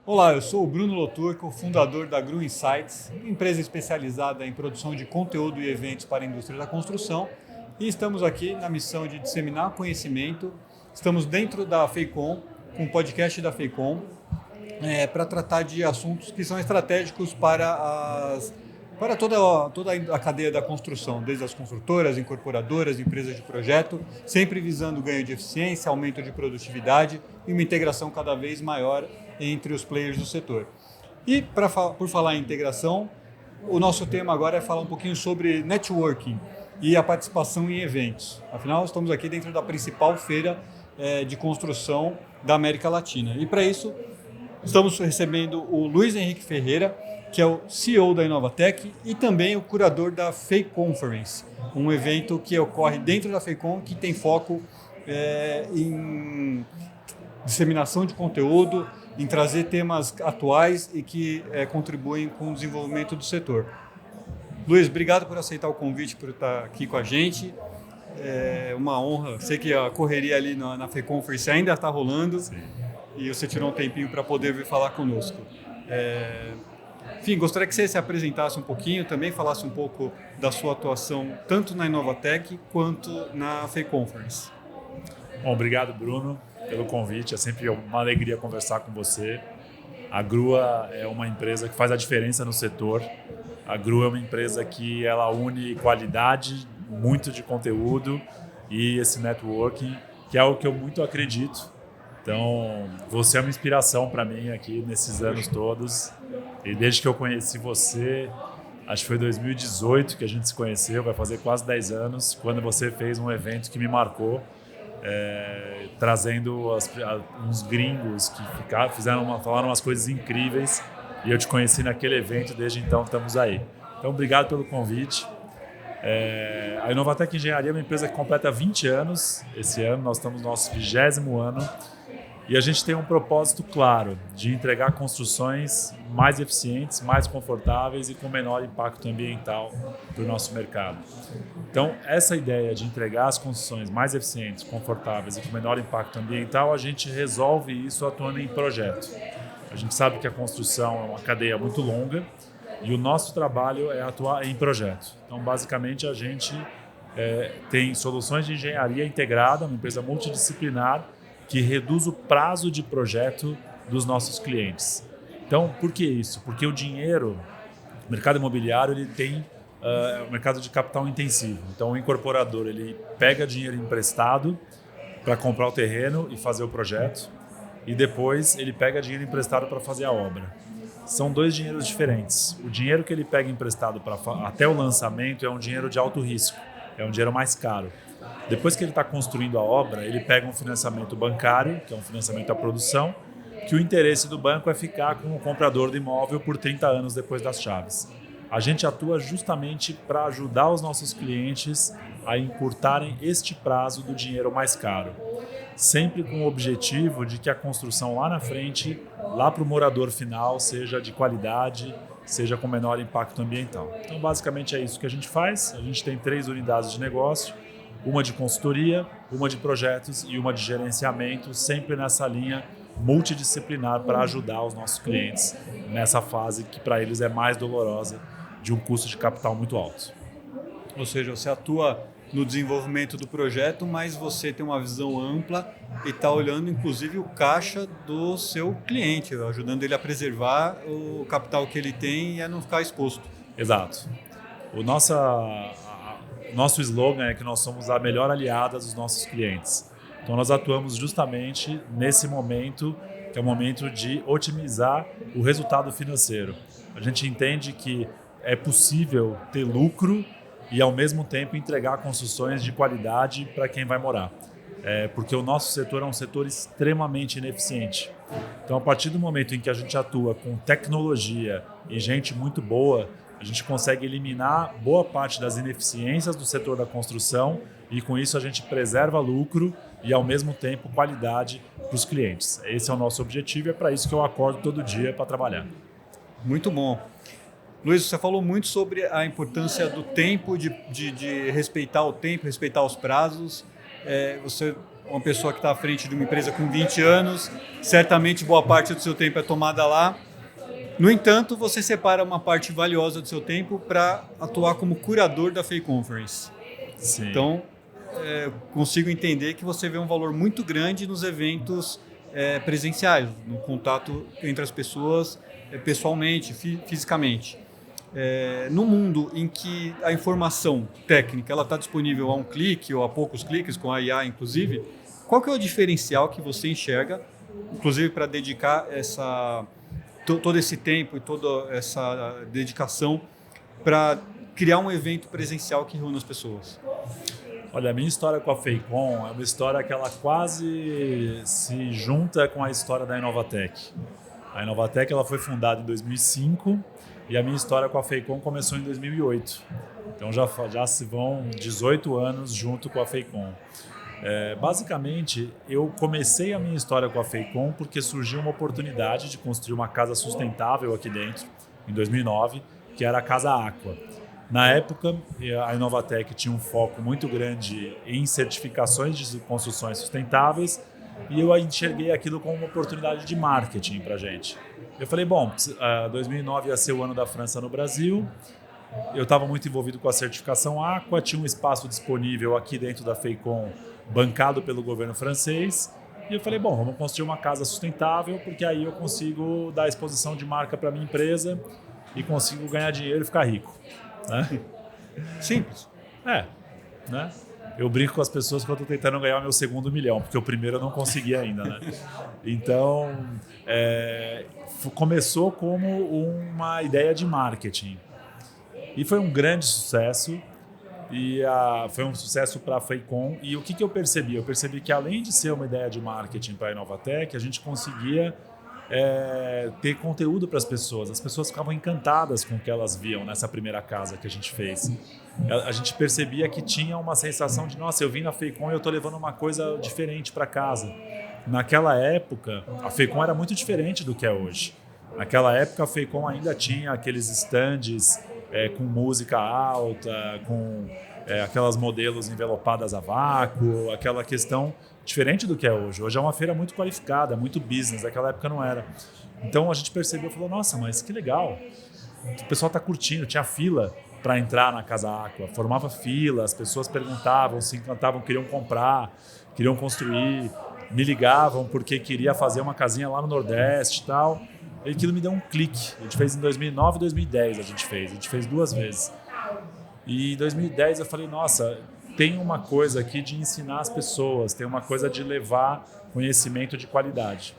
Olá, eu sou o Bruno Loturco, fundador da Gru Insights, empresa especializada em produção de conteúdo e eventos para a indústria da construção, e estamos aqui na missão de disseminar conhecimento. Estamos dentro da FEICOM, com o podcast da FEICOM, para tratar de assuntos que são estratégicos para toda a cadeia da construção, desde as construtoras, incorporadoras, empresas de projeto, sempre visando ganho de eficiência, aumento de produtividade e uma integração cada vez maior entre os players do setor. E por falar em integração, o nosso tema agora é falar um pouquinho sobre networking e a participação em eventos. Afinal, estamos aqui dentro da principal feira de construção da América Latina. E para isso, estamos recebendo o Luiz Henrique Ferreira, que é o CEO da Inovatec e também o curador da FEI Conference, um evento que ocorre dentro da FEICOM que tem foco em disseminação de conteúdo, em trazer temas atuais e que contribuem com o desenvolvimento do setor. Luiz, obrigado por aceitar o convite, por estar aqui com a gente. É uma honra. Sei que a correria ali na FEI Conference ainda está rolando. Sim. E você tirou um tempinho para poder vir falar conosco. Enfim, gostaria que você se apresentasse um pouquinho, também falasse um pouco da sua atuação tanto na Inovatec quanto na FEI Conference. Bom, obrigado, Bruno, pelo convite. É sempre uma alegria conversar com você. A Grua é uma empresa que faz a diferença no setor. A Grua é uma empresa que ela une qualidade, muito de conteúdo e esse networking, que é o que eu muito acredito. Então, você é uma inspiração para mim aqui nesses anos todos. E desde que eu conheci você, acho que foi em 2018 que a gente se conheceu, vai fazer quase 10 anos, quando você fez um evento que me marcou, trazendo uns gringos que falaram umas coisas incríveis, e eu te conheci naquele evento, desde então estamos aí. Então, obrigado pelo convite. A Inovatec Engenharia é uma empresa que completa 20 anos esse ano, nós estamos no nosso 20º ano, e a gente tem um propósito claro de entregar construções mais eficientes, mais confortáveis e com menor impacto ambiental para o nosso mercado. Então, essa ideia de entregar as construções mais eficientes, confortáveis e com menor impacto ambiental, a gente resolve isso atuando em projeto. A gente sabe que a construção é uma cadeia muito longa e o nosso trabalho é atuar em projeto. Então, basicamente, a gente tem soluções de engenharia integrada, uma empresa multidisciplinar, que reduz o prazo de projeto dos nossos clientes. Então, por que isso? Porque o dinheiro, o mercado imobiliário, ele tem um mercado de capital intensivo. Então, o incorporador, ele pega dinheiro emprestado para comprar o terreno e fazer o projeto, e depois ele pega dinheiro emprestado para fazer a obra. São dois dinheiros diferentes. O dinheiro que ele pega emprestado até o lançamento é um dinheiro de alto risco, é um dinheiro mais caro. Depois que ele está construindo a obra, ele pega um financiamento bancário, que é um financiamento à produção, que o interesse do banco é ficar com o comprador do imóvel por 30 anos depois das chaves. A gente atua justamente para ajudar os nossos clientes a encurtarem este prazo do dinheiro mais caro, sempre com o objetivo de que a construção lá na frente, lá para o morador final, seja de qualidade, seja com menor impacto ambiental. Então, basicamente é isso que a gente faz. A gente tem 3 unidades de negócio, uma de consultoria, uma de projetos e uma de gerenciamento, sempre nessa linha multidisciplinar para ajudar os nossos clientes nessa fase que para eles é mais dolorosa, de um custo de capital muito alto. Ou seja, você atua no desenvolvimento do projeto, mas você tem uma visão ampla e está olhando inclusive o caixa do seu cliente, ajudando ele a preservar o capital que ele tem e a não ficar exposto. Exato. O nosso slogan é que nós somos a melhor aliada dos nossos clientes. Então nós atuamos justamente nesse momento, que é o momento de otimizar o resultado financeiro. A gente entende que é possível ter lucro e ao mesmo tempo entregar construções de qualidade para quem vai morar. Porque o nosso setor é um setor extremamente ineficiente. Então, a partir do momento em que a gente atua com tecnologia e gente muito boa, a gente consegue eliminar boa parte das ineficiências do setor da construção e, com isso, a gente preserva lucro e, ao mesmo tempo, qualidade para os clientes. Esse é o nosso objetivo e é para isso que eu acordo todo dia para trabalhar. Muito bom. Luiz, você falou muito sobre a importância do tempo, de respeitar o tempo, respeitar os prazos. Você uma pessoa que está à frente de uma empresa com 20 anos, certamente boa parte do seu tempo é tomada lá. No entanto, você separa uma parte valiosa do seu tempo para atuar como curador da FEI Conference. Sim. Então, consigo entender que você vê um valor muito grande nos eventos presenciais, no contato entre as pessoas pessoalmente, fisicamente. No mundo em que a informação técnica está disponível a um clique ou a poucos cliques, com a IA inclusive, qual que é o diferencial que você enxerga, inclusive para dedicar todo esse tempo e toda essa dedicação para criar um evento presencial que reúna as pessoas? Olha, a minha história com a FEICON é uma história que ela quase se junta com a história da Inovatec. A Inovatec ela foi fundada em 2005 e a minha história com a FEICON começou em 2008. Então já se vão 18 anos junto com a FEICON. Basicamente, eu comecei a minha história com a FEICON porque surgiu uma oportunidade de construir uma casa sustentável aqui dentro, em 2009, que era a Casa Aqua. Na época, a Inovatec tinha um foco muito grande em certificações de construções sustentáveis e eu enxerguei aquilo como uma oportunidade de marketing para a gente. Eu falei, 2009 ia ser o ano da França no Brasil, eu estava muito envolvido com a certificação Aqua, tinha um espaço disponível aqui dentro da FEICON, bancado pelo governo francês, e eu falei, vamos construir uma casa sustentável, porque aí eu consigo dar exposição de marca para a minha empresa e consigo ganhar dinheiro e ficar rico. Né? Simples. Né? Eu brinco com as pessoas que eu estou tentando ganhar o meu segundo milhão, porque o primeiro eu não consegui ainda. Né? Então, começou como uma ideia de marketing. E foi um grande sucesso. E foi um sucesso para a FEICON. E o que eu percebi? Eu percebi que além de ser uma ideia de marketing para a Inovatec, a gente conseguia ter conteúdo para as pessoas. As pessoas ficavam encantadas com o que elas viam nessa primeira casa que a gente fez. A gente percebia que tinha uma sensação de, nossa, eu vim na FEICON e eu estou levando uma coisa diferente para casa. Naquela época, a FEICON era muito diferente do que é hoje. Naquela época, a FEICON ainda tinha aqueles stands com música alta, com aquelas modelos envelopadas a vácuo, aquela questão diferente do que é hoje. Hoje é uma feira muito qualificada, muito business, naquela época não era. Então a gente percebeu e falou, nossa, mas que legal, o pessoal está curtindo, tinha fila para entrar na Casa Aqua, formava fila, as pessoas perguntavam, se encantavam, queriam comprar, queriam construir, me ligavam porque queria fazer uma casinha lá no Nordeste e tal. E aquilo me deu um clique. A gente fez em 2009 e 2010, a gente fez 2 vezes. E em 2010 eu falei, nossa, tem uma coisa aqui de ensinar as pessoas, tem uma coisa de levar conhecimento de qualidade.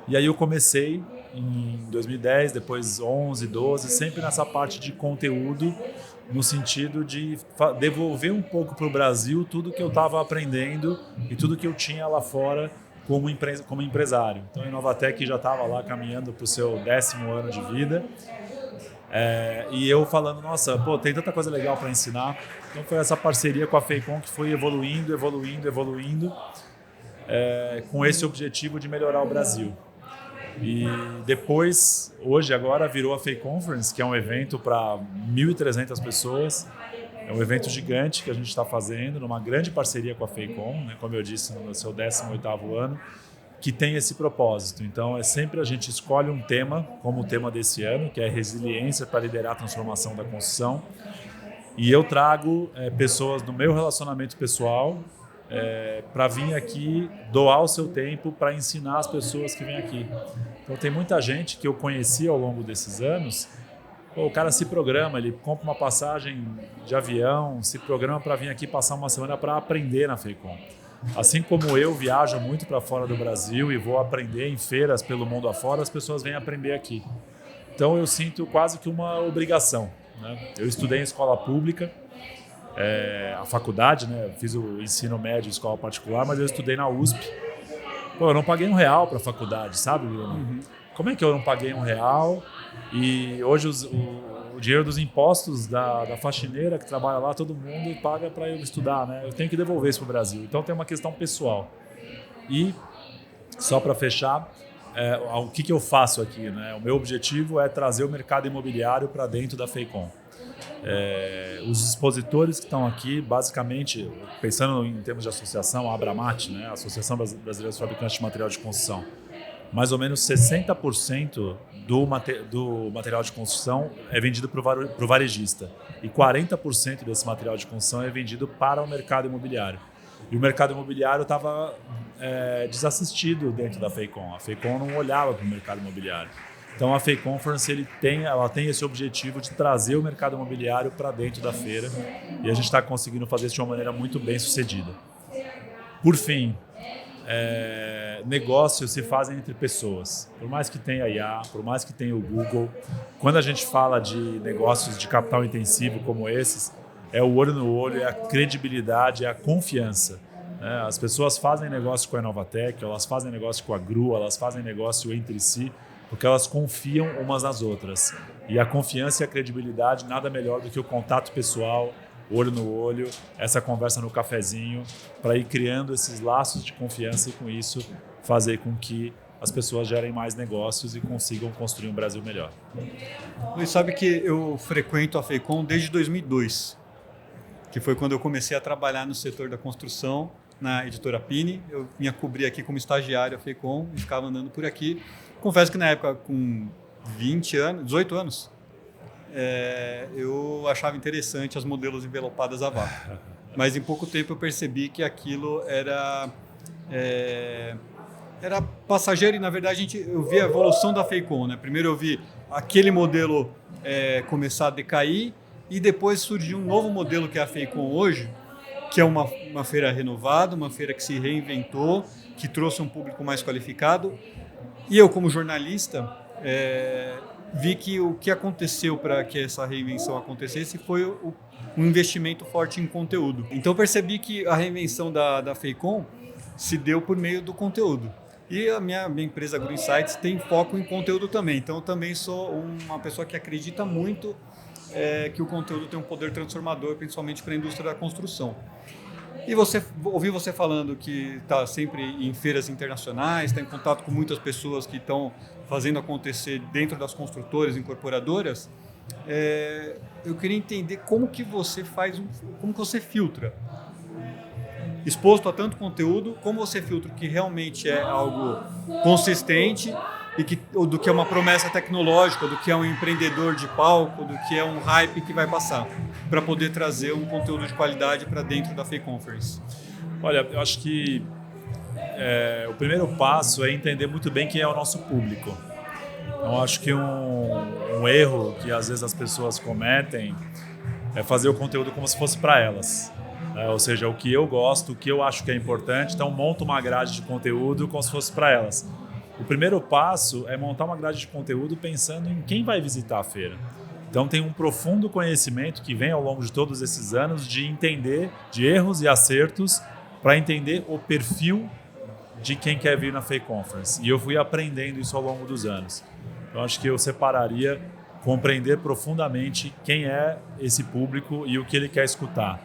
E aí eu comecei em 2010, depois 11, 12, sempre nessa parte de conteúdo, no sentido de devolver um pouco para o Brasil tudo que eu estava aprendendo e tudo que eu tinha lá fora como empresário. Então a Inovatec já estava lá caminhando para o seu 10º ano de vida. E eu falando, nossa, tem tanta coisa legal para ensinar. Então foi essa parceria com a FEICON que foi evoluindo, com esse objetivo de melhorar o Brasil. E depois, hoje agora, virou a FEI Conference, que é um evento para 1.300 pessoas. É um evento gigante que a gente está fazendo, numa grande parceria com a FEICON, né, como eu disse, no seu 18º ano, que tem esse propósito. Então, sempre a gente escolhe um tema, como o tema desse ano, que é resiliência para liderar a transformação da construção. E eu trago pessoas do meu relacionamento pessoal para vir aqui doar o seu tempo para ensinar as pessoas que vêm aqui. Então, tem muita gente que eu conheci ao longo desses anos. O cara se programa, ele compra uma passagem de avião, se programa para vir aqui passar uma semana para aprender na FEICON. Assim como eu viajo muito para fora do Brasil e vou aprender em feiras pelo mundo afora, as pessoas vêm aprender aqui. Então eu sinto quase que uma obrigação. Né? Eu estudei em escola pública, a faculdade, né? Eu fiz o ensino médio em escola particular, mas eu estudei na USP. Eu não paguei R$1 para a faculdade, sabe, Bruno? Uhum. Como é que eu não paguei R$1 e hoje o dinheiro dos impostos da faxineira que trabalha lá, todo mundo paga para eu estudar, né? Eu tenho que devolver isso para o Brasil. Então tem uma questão pessoal. E, só para fechar, o que eu faço aqui, né? O meu objetivo é trazer o mercado imobiliário para dentro da FEICOM. Os expositores que estão aqui, basicamente, pensando em termos de associação, a Abramat, né? A Associação Brasileira dos Fabricantes de Material de Construção, mais ou menos 60% do material de construção é vendido para o varejista e 40% desse material de construção é vendido para o mercado imobiliário. E o mercado imobiliário estava desassistido dentro da FEICOM. A FEICOM não olhava para o mercado imobiliário. Então a FEIConference ela tem esse objetivo de trazer o mercado imobiliário para dentro da feira e a gente está conseguindo fazer isso de uma maneira muito bem sucedida. Por fim, negócios se fazem entre pessoas. Por mais que tenha IA, por mais que tenha o Google, quando a gente fala de negócios de capital intensivo como esses, é o olho no olho, é a credibilidade, é a confiança. As pessoas fazem negócio com a Inovatec, elas fazem negócio com a GRU, elas fazem negócio entre si, porque elas confiam umas nas outras. E a confiança e a credibilidade, nada melhor do que o contato pessoal, olho no olho, essa conversa no cafezinho, para ir criando esses laços de confiança e com isso fazer com que as pessoas gerem mais negócios e consigam construir um Brasil melhor. Luiz, sabe que eu frequento a FEICOM desde 2002, que foi quando eu comecei a trabalhar no setor da construção, na editora Pini. Eu vinha cobrir aqui como estagiário a FEICOM e ficava andando por aqui. Confesso que na época, com 18 anos, eu achava interessante as modelos envelopadas a vácuo. Mas em pouco tempo eu percebi que aquilo era passageiro e, na verdade, eu vi a evolução da FEICOM, né? Primeiro eu vi aquele modelo começar a decair e depois surgiu um novo modelo que é a FEICOM hoje, que é uma feira renovada, uma feira que se reinventou, que trouxe um público mais qualificado. E eu, como jornalista, vi que o que aconteceu para que essa reinvenção acontecesse foi um investimento forte em conteúdo. Então eu percebi que a reinvenção da FEICOM se deu por meio do conteúdo. E a minha empresa Green Insights tem foco em conteúdo também. Então eu também sou uma pessoa que acredita muito que o conteúdo tem um poder transformador, principalmente para a indústria da construção. E ouvi você falando que está sempre em feiras internacionais, está em contato com muitas pessoas que estão fazendo acontecer dentro das construtoras, incorporadoras. Eu queria entender como que você como que você filtra. Exposto a tanto conteúdo, como você filtra que realmente é algo consistente do que é uma promessa tecnológica, do que é um empreendedor de palco, do que é um hype que vai passar, para poder trazer um conteúdo de qualidade para dentro da FEIConference? Olha, eu acho que o primeiro passo é entender muito bem quem é o nosso público. Então, acho que um erro que às vezes as pessoas cometem é fazer o conteúdo como se fosse para elas. Ou seja, o que eu gosto, o que eu acho que é importante, então monta uma grade de conteúdo como se fosse para elas. O primeiro passo é montar uma grade de conteúdo pensando em quem vai visitar a feira. Então tem um profundo conhecimento que vem ao longo de todos esses anos de entender de erros e acertos para entender o perfil de quem quer vir na FEIConference. E eu fui aprendendo isso ao longo dos anos. Então acho que eu separaria compreender profundamente quem é esse público e o que ele quer escutar.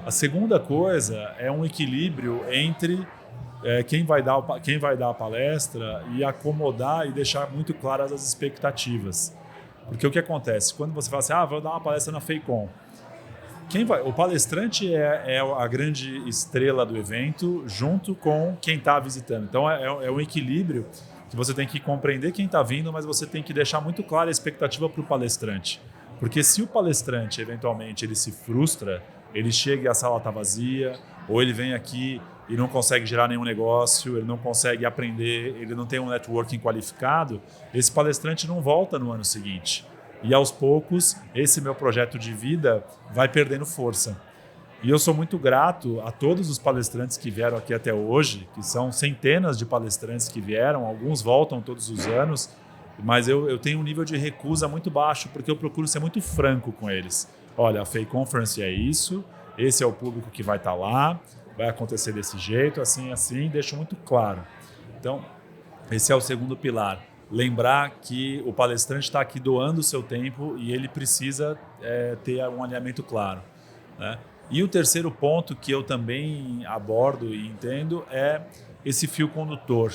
A segunda coisa é um equilíbrio entre quem vai dar a palestra e acomodar e deixar muito claras as expectativas. Porque o que acontece? Quando você fala assim, vou dar uma palestra na FEICOM, o palestrante é a grande estrela do evento junto com quem está visitando. Então é um equilíbrio que você tem que compreender quem está vindo, mas você tem que deixar muito clara a expectativa para o palestrante. Porque se o palestrante, eventualmente, ele se frustra, ele chega e a sala está vazia, ou ele vem aqui e não consegue gerar nenhum negócio, ele não consegue aprender, ele não tem um networking qualificado, esse palestrante não volta no ano seguinte. E aos poucos, esse meu projeto de vida vai perdendo força. E eu sou muito grato a todos os palestrantes que vieram aqui até hoje, que são centenas de palestrantes que vieram, alguns voltam todos os anos, mas eu tenho um nível de recusa muito baixo, porque eu procuro ser muito franco com eles. Olha, a FEIConference é isso, esse é o público que vai estar lá, vai acontecer desse jeito, assim, deixo muito claro. Então, esse é o segundo pilar. Lembrar que o palestrante está aqui doando o seu tempo e ele precisa ter um alinhamento claro, né? E o terceiro ponto que eu também abordo e entendo é esse fio condutor.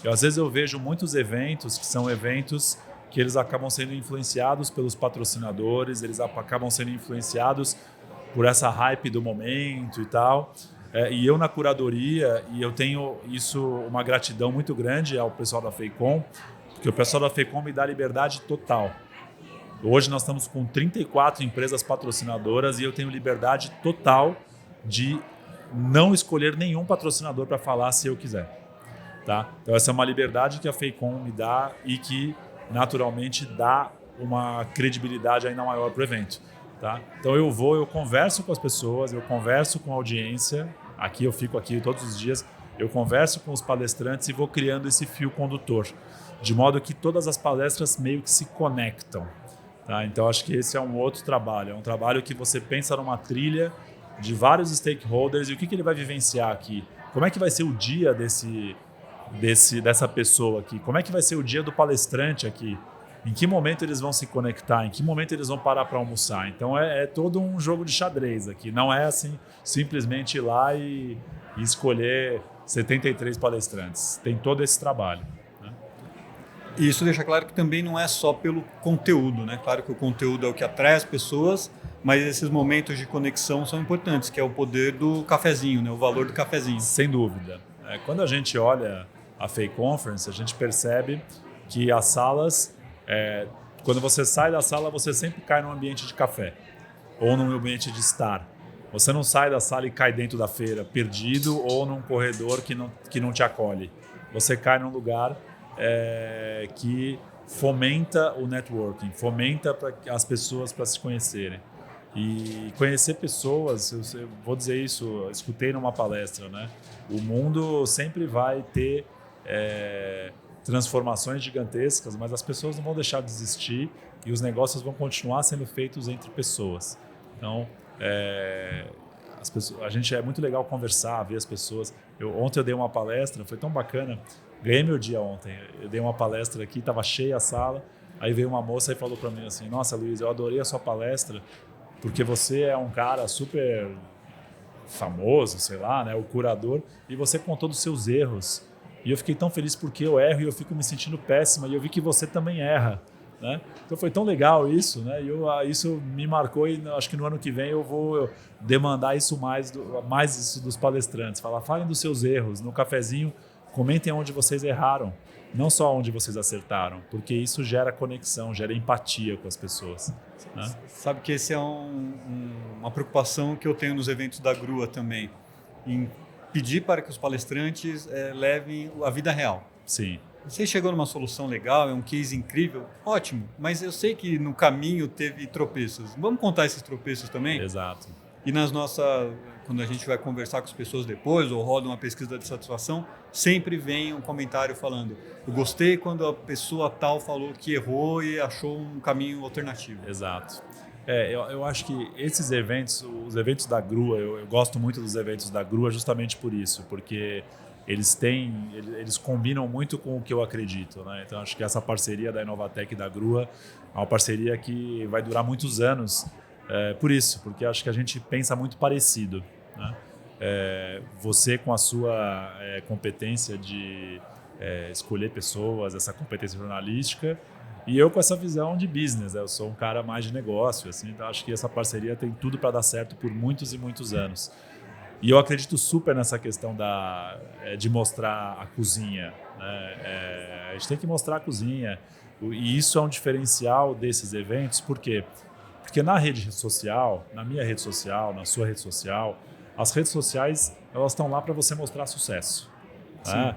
Às vezes eu vejo muitos eventos que são eventos que eles acabam sendo influenciados pelos patrocinadores, eles acabam sendo influenciados por essa hype do momento e tal. E eu na curadoria, e eu tenho isso, uma gratidão muito grande ao pessoal da FEICOM, porque o pessoal da FEICOM me dá liberdade total. Hoje nós estamos com 34 empresas patrocinadoras e eu tenho liberdade total de não escolher nenhum patrocinador para falar se eu quiser. Tá? Então essa é uma liberdade que a FEICOM me dá e que naturalmente dá uma credibilidade ainda maior para o evento. Tá? Então eu converso com as pessoas, eu converso com a audiência, aqui eu fico aqui todos os dias, eu converso com os palestrantes e vou criando esse fio condutor, de modo que todas as palestras meio que se conectam. Tá? Então acho que esse é um outro trabalho, é um trabalho que você pensa numa trilha de vários stakeholders e o que ele vai vivenciar aqui, como é que vai ser o dia dessa pessoa aqui, como é que vai ser o dia do palestrante aqui, em que momento eles vão se conectar, em que momento eles vão parar para almoçar. Então é todo um jogo de xadrez aqui, não é assim simplesmente ir lá e escolher 73 palestrantes, tem todo esse trabalho. E isso deixa claro que também não é só pelo conteúdo, né? Claro que o conteúdo é o que atrai as pessoas, mas esses momentos de conexão são importantes, que é o poder do cafezinho, né? O valor do cafezinho. Sem dúvida. Quando a gente olha a FEI Conference, a gente percebe que as salas, quando você sai da sala, você sempre cai num ambiente de café ou num ambiente de estar. Você não sai da sala e cai dentro da feira, perdido, ou num corredor que não te acolhe. Você cai num lugar que fomenta o networking, fomenta as pessoas para se conhecerem. E conhecer pessoas, eu vou dizer isso, eu escutei numa palestra, né? O mundo sempre vai ter transformações gigantescas, mas as pessoas não vão deixar de existir e os negócios vão continuar sendo feitos entre pessoas. Então, a gente é muito legal conversar, ver as pessoas. Ontem eu dei uma palestra, foi tão bacana. Ganhei meu dia ontem. Eu dei uma palestra aqui, estava cheia a sala. Aí veio uma moça e falou para mim assim: "Nossa, Luiz, eu adorei a sua palestra porque você é um cara super famoso, sei lá, né, o curador, e você contou dos seus erros. E eu fiquei tão feliz porque eu erro e eu fico me sentindo péssima e eu vi que você também erra." Né? Então foi tão legal isso, né? E isso me marcou e acho que no ano que vem eu vou demandar isso mais isso dos palestrantes. Falem dos seus erros no cafezinho, comentem onde vocês erraram, não só onde vocês acertaram, porque isso gera conexão, gera empatia com as pessoas. Né? Sabe que esse é uma preocupação que eu tenho nos eventos da Grua também, em pedir para que os palestrantes levem a vida real. Sim. Você chegou numa solução legal, é um case incrível, ótimo, mas eu sei que no caminho teve tropeços. Vamos contar esses tropeços também? Exato. E quando a gente vai conversar com as pessoas depois, ou roda uma pesquisa de satisfação, sempre vem um comentário falando: eu gostei quando a pessoa tal falou que errou e achou um caminho alternativo. Exato. Eu acho que esses eventos, os eventos da Grua, eu gosto muito dos eventos da Grua justamente por isso, porque eles combinam muito com o que eu acredito. Né? Então acho que essa parceria da Inovatec e da Grua é uma parceria que vai durar muitos anos. Por isso, porque acho que a gente pensa muito parecido. Né? Você com a sua competência de escolher pessoas, essa competência jornalística, e eu com essa visão de business. Eu sou um cara mais de negócio, assim, então acho que essa parceria tem tudo para dar certo por muitos e muitos anos. E eu acredito super nessa questão de mostrar a cozinha. Né? A gente tem que mostrar a cozinha. E isso é um diferencial desses eventos. Por quê? Porque na rede social, na minha rede social, na sua rede social, as redes sociais elas estão lá para você mostrar sucesso. Né?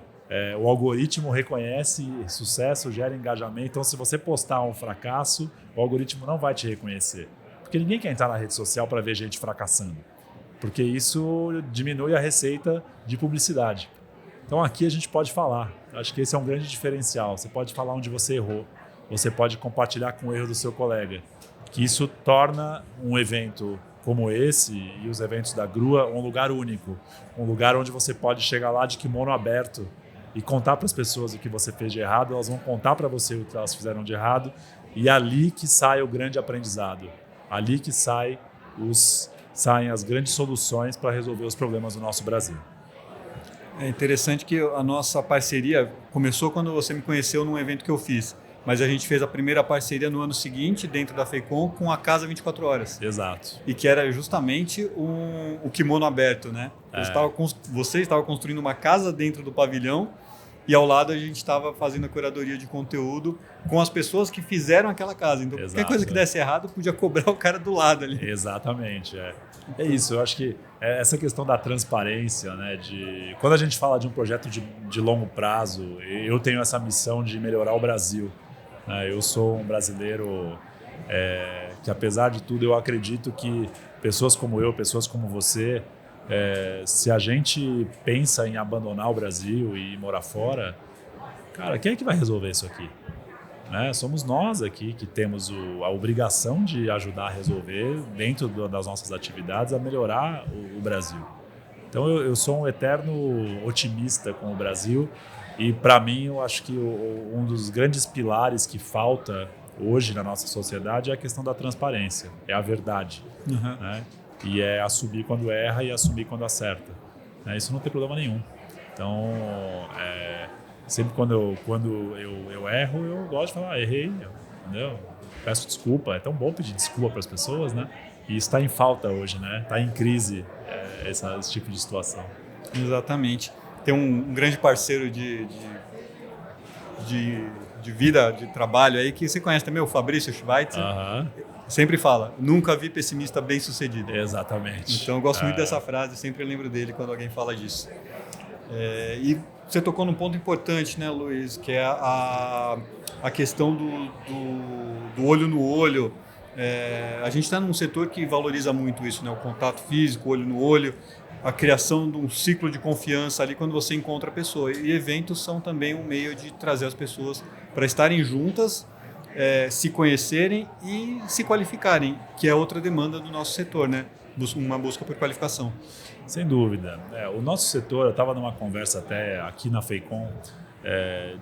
O algoritmo reconhece sucesso, gera engajamento. Então, se você postar um fracasso, o algoritmo não vai te reconhecer. Porque ninguém quer entrar na rede social para ver gente fracassando. Porque isso diminui a receita de publicidade. Então aqui a gente pode falar. Acho que esse é um grande diferencial. Você pode falar onde você errou. Você pode compartilhar com o erro do seu colega. Que isso torna um evento como esse e os eventos da Grua um lugar único. Um lugar onde você pode chegar lá de kimono aberto e contar para as pessoas o que você fez de errado. Elas vão contar para você o que elas fizeram de errado. E é ali que sai o grande aprendizado. Ali que sai os saem as grandes soluções para resolver os problemas do nosso Brasil. É interessante que a nossa parceria começou quando você me conheceu num evento que eu fiz, mas a gente fez a primeira parceria no ano seguinte, dentro da FECOM, com a Casa 24 Horas. Exato. E que era justamente o kimono aberto, né? Você estava construindo uma casa dentro do pavilhão e ao lado a gente estava fazendo a curadoria de conteúdo com as pessoas que fizeram aquela casa. Então, qualquer coisa que desse errado, podia cobrar o cara do lado ali. Exatamente, É isso, eu acho que essa questão da transparência, né, quando a gente fala de um projeto de longo prazo, eu tenho essa missão de melhorar o Brasil. Né? Eu sou um brasileiro que, apesar de tudo, eu acredito que pessoas como eu, pessoas como você, se a gente pensa em abandonar o Brasil e morar fora, cara, quem é que vai resolver isso aqui? Né? Somos nós aqui que temos a obrigação de ajudar a resolver, dentro das nossas atividades, a melhorar o Brasil. Então eu sou um eterno otimista com o Brasil e, para mim, eu acho que um dos grandes pilares que falta hoje na nossa sociedade é a questão da transparência, é a verdade. Uhum. Né? E é assumir quando erra e assumir quando acerta. Né? Isso não tem problema nenhum. Então, sempre quando eu erro, eu gosto de falar, errei, entendeu? Peço desculpa. É tão bom pedir desculpa para as pessoas, né? E isso está em falta hoje, né? Está em crise esse tipo de situação. Exatamente. Tem um grande parceiro de vida, de trabalho aí, que você conhece também, o Fabrício Schweitzer. Uhum. Sempre fala, nunca vi pessimista bem sucedido. Exatamente. Então eu gosto muito dessa frase, sempre lembro dele quando alguém fala disso. E você tocou num ponto importante, né, Luiz, que é a questão do olho no olho. A gente está num setor que valoriza muito isso, né, o contato físico, olho no olho, a criação de um ciclo de confiança ali quando você encontra a pessoa. E eventos são também um meio de trazer as pessoas para estarem juntas, se conhecerem e se qualificarem, que é outra demanda do nosso setor, né? Uma busca por qualificação. Sem dúvida. O nosso setor, eu estava numa conversa até aqui na FECOM,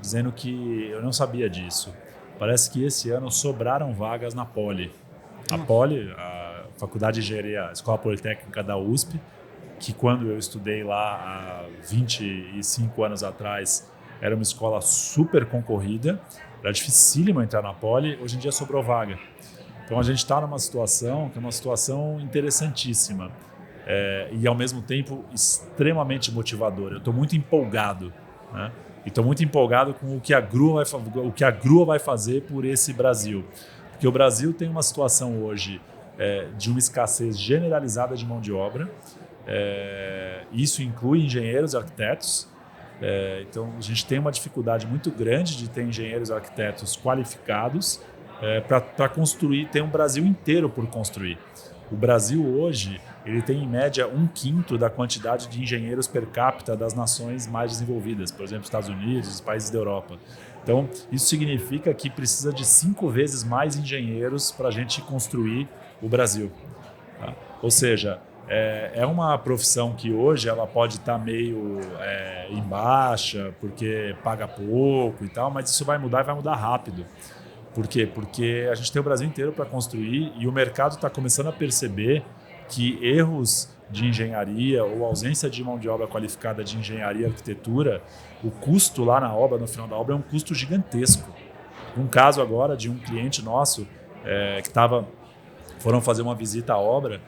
dizendo que eu não sabia disso. Parece que esse ano sobraram vagas na Poli. A Poli, a Faculdade de Engenharia, a Escola Politécnica da USP, que quando eu estudei lá há 25 anos atrás, era uma escola super concorrida, era dificílimo entrar na Poli, hoje em dia sobrou vaga. Então a gente está numa situação que é uma situação interessantíssima e ao mesmo tempo extremamente motivadora. Eu estou muito empolgado, né? E estou muito empolgado com o que a Grua vai fazer por esse Brasil. Porque o Brasil tem uma situação hoje de uma escassez generalizada de mão de obra. Isso inclui engenheiros e arquitetos. Então a gente tem uma dificuldade muito grande de ter engenheiros e arquitetos qualificados para construir, tem um Brasil inteiro por construir. O Brasil hoje ele tem em média 1/5 da quantidade de engenheiros per capita das nações mais desenvolvidas, por exemplo, Estados Unidos, os países da Europa. Então isso significa que precisa de 5 vezes mais engenheiros para a gente construir o Brasil. Tá? Ou seja, é uma profissão que hoje ela pode estar meio em baixa, porque paga pouco e tal, mas isso vai mudar e vai mudar rápido. Por quê? Porque a gente tem o Brasil inteiro para construir e o mercado está começando a perceber que erros de engenharia ou ausência de mão de obra qualificada de engenharia e arquitetura, o custo lá na obra, no final da obra, é um custo gigantesco. Um caso agora de um cliente nosso que foram fazer uma visita à obra,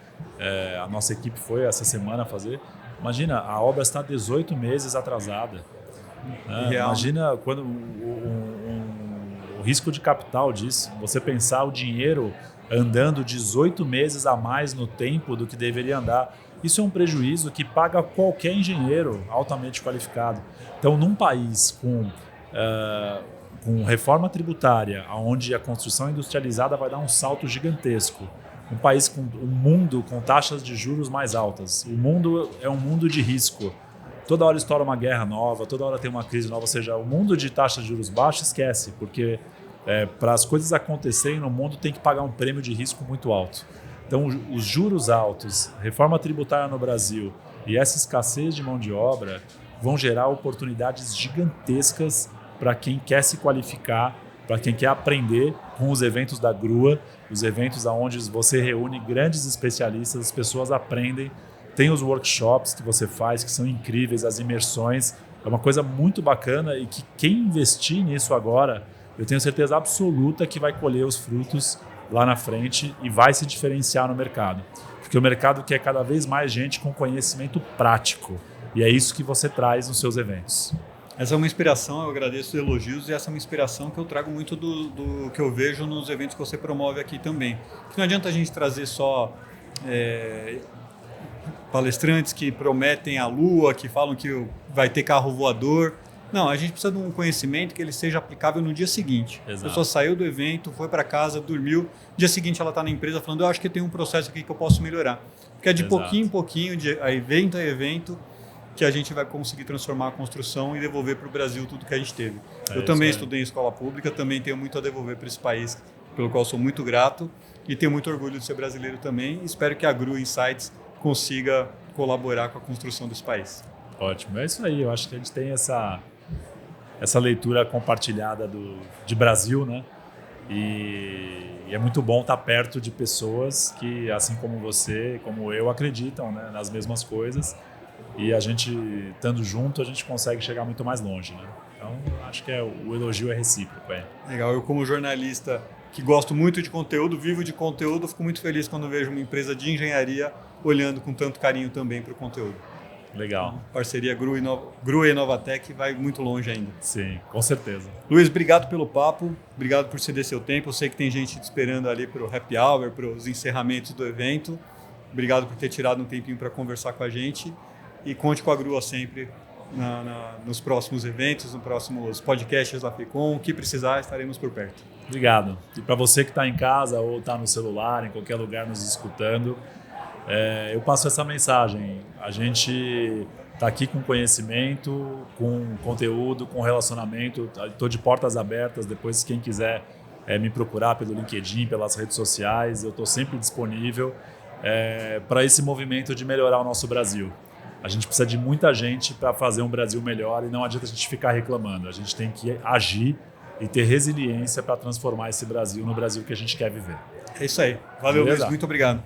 a nossa equipe foi essa semana fazer. Imagina, a obra está 18 meses atrasada. Imagina quando o risco de capital disso. Você pensar o dinheiro andando 18 meses a mais no tempo do que deveria andar. Isso é um prejuízo que paga qualquer engenheiro altamente qualificado. Então, num país com reforma tributária, onde a construção industrializada vai dar um salto gigantesco, um país com um mundo com taxas de juros mais altas, o mundo é um mundo de risco. Toda hora estoura uma guerra nova, toda hora tem uma crise nova, ou seja, o mundo de taxas de juros baixos esquece, porque para as coisas acontecerem no mundo tem que pagar um prêmio de risco muito alto. Então, os juros altos, reforma tributária no Brasil e essa escassez de mão de obra vão gerar oportunidades gigantescas para quem quer se qualificar para quem quer aprender com os eventos da Grua, os eventos onde você reúne grandes especialistas, as pessoas aprendem. Tem os workshops que você faz, que são incríveis, as imersões. É uma coisa muito bacana e que quem investir nisso agora, eu tenho certeza absoluta que vai colher os frutos lá na frente e vai se diferenciar no mercado. Porque o mercado quer cada vez mais gente com conhecimento prático. E é isso que você traz nos seus eventos. Essa é uma inspiração, eu agradeço os elogios, e essa é uma inspiração que eu trago muito do que eu vejo nos eventos que você promove aqui também. Que não adianta a gente trazer só palestrantes que prometem a lua, que falam que vai ter carro voador. Não, a gente precisa de um conhecimento que ele seja aplicável no dia seguinte. Exato. A pessoa saiu do evento, foi para casa, dormiu, no dia seguinte ela está na empresa falando, eu acho que tem um processo aqui que eu posso melhorar. Porque é de pouquinho em pouquinho, de evento a evento, que a gente vai conseguir transformar a construção e devolver para o Brasil tudo que a gente teve. Eu também estudei em escola pública, também tenho muito a devolver para esse país, pelo qual sou muito grato e tenho muito orgulho de ser brasileiro também. Espero que a Grua Insights consiga colaborar com a construção desse país. Ótimo, é isso aí. Eu acho que a gente tem essa leitura compartilhada de Brasil, né? E é muito bom estar perto de pessoas que, assim como você, como eu, acreditam, né, nas mesmas coisas. E a gente, estando junto, a gente consegue chegar muito mais longe, né? Então, acho que o elogio é recíproco. Legal. Eu, como jornalista que gosto muito de conteúdo, vivo de conteúdo, fico muito feliz quando vejo uma empresa de engenharia olhando com tanto carinho também para o conteúdo. Legal. Então, parceria Grua e Novatec vai muito longe ainda. Sim, com certeza. Luiz, obrigado pelo papo, obrigado por ceder seu tempo. Eu sei que tem gente te esperando ali para o happy hour, para os encerramentos do evento. Obrigado por ter tirado um tempinho para conversar com a gente. E conte com a Grua sempre nos próximos eventos, nos próximos podcasts da FECOM. O que precisar, estaremos por perto. Obrigado. E para você que está em casa ou está no celular, em qualquer lugar nos escutando, eu passo essa mensagem. A gente está aqui com conhecimento, com conteúdo, com relacionamento. Estou de portas abertas. Depois, quem quiser me procurar pelo LinkedIn, pelas redes sociais, eu estou sempre disponível para esse movimento de melhorar o nosso Brasil. A gente precisa de muita gente para fazer um Brasil melhor e não adianta a gente ficar reclamando. A gente tem que agir e ter resiliência para transformar esse Brasil no Brasil que a gente quer viver. É isso aí. Valeu, Beleza? Luiz. Muito obrigado.